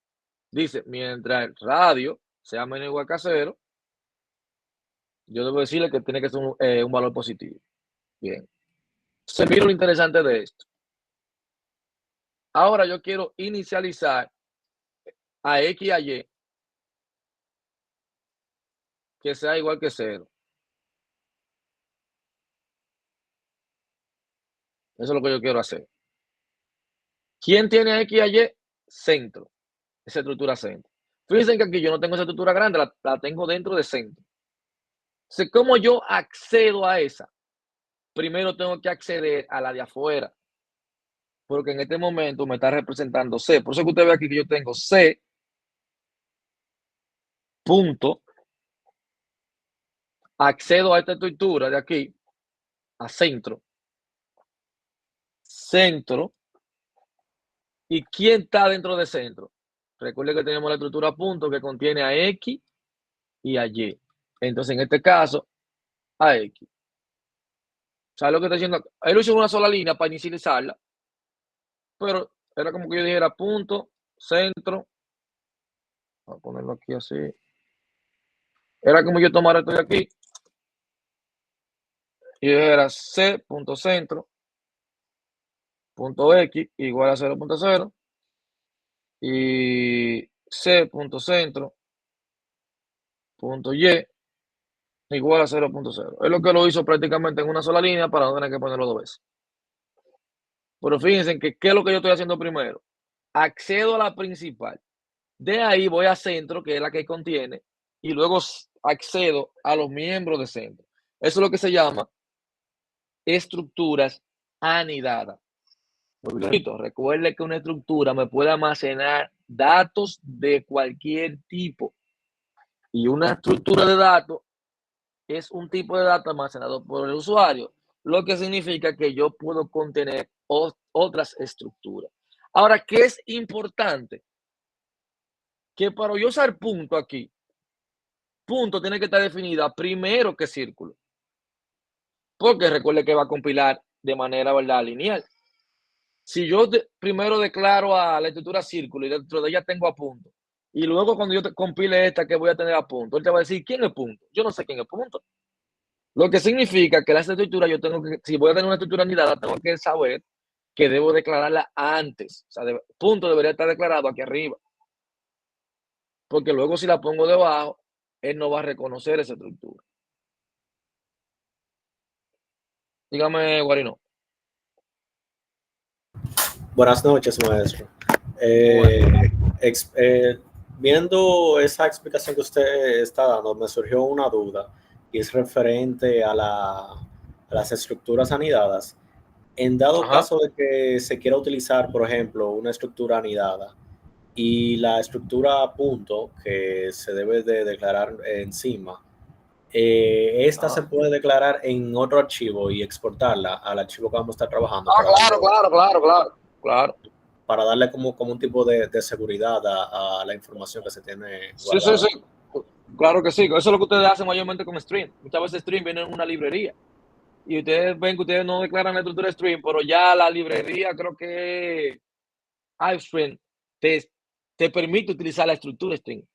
Dice, mientras el radio sea menos o igual que a 0, yo debo decirle que tiene que ser un valor positivo. Bien. Se mira lo interesante de esto. Ahora yo quiero inicializar a X y a Y que sea igual que 0. Eso es lo que yo quiero hacer. ¿Quién tiene a X y a Y? Centro. Esa estructura centro. Fíjense que aquí yo no tengo esa estructura grande, la tengo dentro de centro. Entonces, ¿cómo yo accedo a esa? Primero tengo que acceder a la de afuera, porque en este momento me está representando C. Por eso que usted ve aquí que yo tengo C punto, accedo a esta estructura de aquí, a centro, ¿y quién está dentro de centro? Recuerde que tenemos la estructura punto que contiene a X y a Y. Entonces, en este caso, a X. ¿Sabes lo que está diciendo? Él hizo una sola línea para inicializarla, pero era como que yo dijera punto, centro. Voy a ponerlo aquí así. Era como yo tomara esto de aquí y dijera C punto centro punto X igual a 0.0 y C punto centro punto Y igual a 0.0. Es lo que lo hizo prácticamente en una sola línea para no tener que ponerlo dos veces. Pero fíjense que ¿qué es lo que yo estoy haciendo primero? Accedo a la principal. De ahí voy a centro, que es la que contiene, y luego accedo a los miembros de centro. Eso es lo que se llama estructuras anidadas. Recuerde que una estructura me puede almacenar datos de cualquier tipo. Y una estructura de datos es un tipo de datos almacenado por el usuario, lo que significa que yo puedo contener otras estructuras. Ahora, ¿qué es importante? Que para yo usar punto aquí, punto tiene que estar definida primero que círculo. Porque recuerde que va a compilar de manera, ¿verdad?, lineal. Si yo primero declaro a la estructura círculo y dentro de ella tengo a punto, y luego cuando yo compile esta que voy a tener a punto, él te va a decir, ¿quién es punto? Yo no sé quién es punto. Lo que significa que la estructura yo tengo que, si voy a tener una estructura anidada, tengo que saber que debo declararla antes. O sea, punto debería estar declarado aquí arriba. Porque luego si la pongo debajo, él no va a reconocer esa estructura. Dígame, Guarino. Buenas noches, maestro. Viendo esa explicación que usted está dando, me surgió una duda y es referente a las estructuras anidadas. En dado caso de que se quiera utilizar, por ejemplo, una estructura anidada y la estructura punto que se debe de declarar encima, esta se puede declarar en otro archivo y exportarla al archivo que vamos a estar trabajando. Claro. Para darle como un tipo de seguridad a la información que se tiene guardada. Sí. Claro que sí. Eso es lo que ustedes hacen mayormente con Stream. Muchas veces Stream viene en una librería. Y ustedes ven que ustedes no declaran la estructura de Stream, pero ya la librería, creo que iStream te permite utilizar la estructura Stream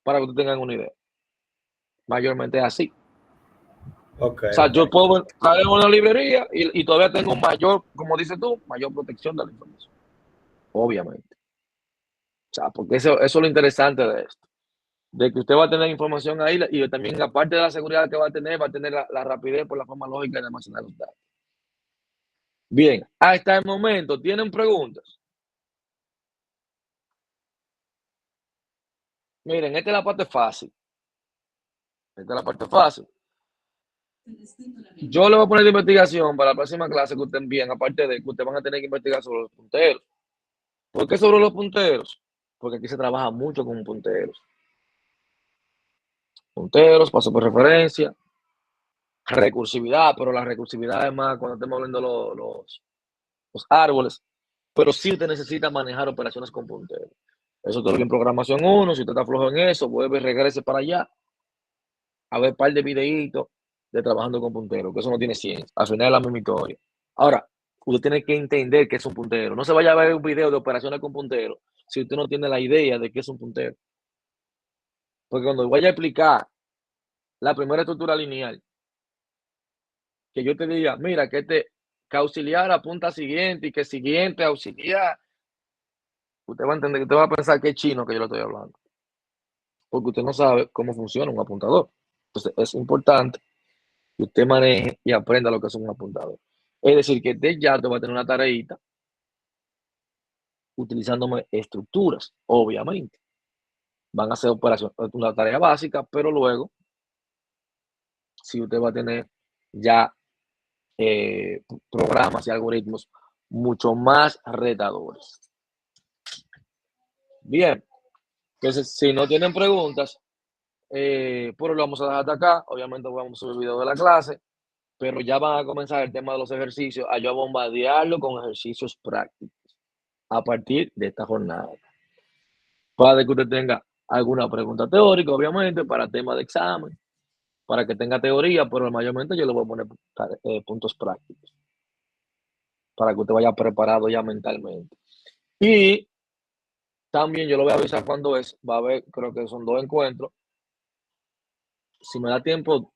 para que ustedes tengan una idea. Mayormente es así. Okay, o sea, yo puedo traer una librería y todavía tengo mayor, como dices tú, mayor protección de la información. Obviamente. O sea, porque eso es lo interesante de esto. De que usted va a tener información ahí y también, aparte de la seguridad que va a tener la rapidez por la forma lógica de almacenar los datos. Bien, hasta el momento, ¿tienen preguntas? Miren, esta es la parte fácil. Yo le voy a poner de investigación para la próxima clase que ustedes envíen, aparte de que ustedes van a tener que investigar sobre los punteros. ¿Por qué sobre los punteros? Porque aquí se trabaja mucho con punteros. Punteros, paso por referencia, recursividad, pero la recursividad es más cuando estemos hablando los árboles, pero sí usted necesita manejar operaciones con punteros. Eso te lo en programación 1, si usted está flojo en eso, vuelve y regrese para allá. a ver un par de videitos de trabajando con punteros, que eso no tiene ciencia. Al final es la misma historia. Ahora, usted tiene que entender que es un puntero. No se vaya a ver un video de operaciones con punteros si usted no tiene la idea de qué es un puntero. Porque cuando vaya a explicar la primera estructura lineal, que yo te diga, mira, que auxiliar apunta siguiente y que siguiente auxiliar, usted va a entender, usted va a pensar que es chino que yo le estoy hablando. Porque usted no sabe cómo funciona un apuntador. Entonces, es importante que usted maneje y aprenda lo que es un apuntador. Es decir, que usted ya te va a tener una tareita utilizando estructuras, obviamente. Van a ser operaciones, una tarea básica, pero luego, si usted va a tener ya programas y algoritmos mucho más retadores. Bien, entonces si no tienen preguntas, pues lo vamos a dejar hasta acá. Obviamente vamos a subir el video de la clase, pero ya van a comenzar el tema de los ejercicios, a yo bombardearlo con ejercicios prácticos a partir de esta jornada. Para que usted tenga alguna pregunta teórica, obviamente, para tema de examen, para que tenga teoría, pero mayormente yo le voy a poner puntos prácticos, para que usted vaya preparado ya mentalmente. Y también yo lo voy a avisar cuando va a haber, creo que son 2 encuentros. Si me da tiempo,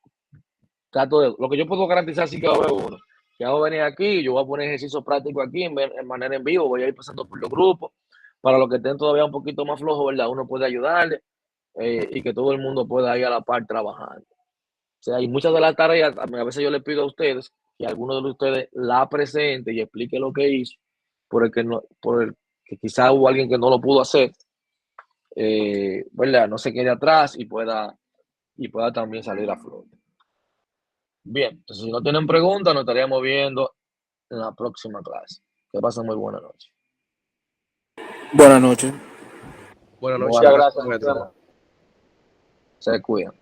lo que yo puedo garantizar sí que va a haber uno. Que vamos a venir aquí, yo voy a poner ejercicio práctico aquí en manera en vivo, voy a ir pasando por los grupos, para los que estén todavía un poquito más flojos, ¿verdad? Uno puede ayudarle y que todo el mundo pueda ir a la par trabajando. O sea, hay muchas de las tareas, a veces yo les pido a ustedes que alguno de ustedes la presente y explique lo que hizo, por el que quizá hubo alguien que no lo pudo hacer, ¿verdad? No se quede atrás y pueda también salir a flote. Bien, entonces si no tienen preguntas, nos estaríamos viendo en la próxima clase. Que pasen muy buena noche. Buenas noches. Buenas noches. Muchas gracias. Se cuidan.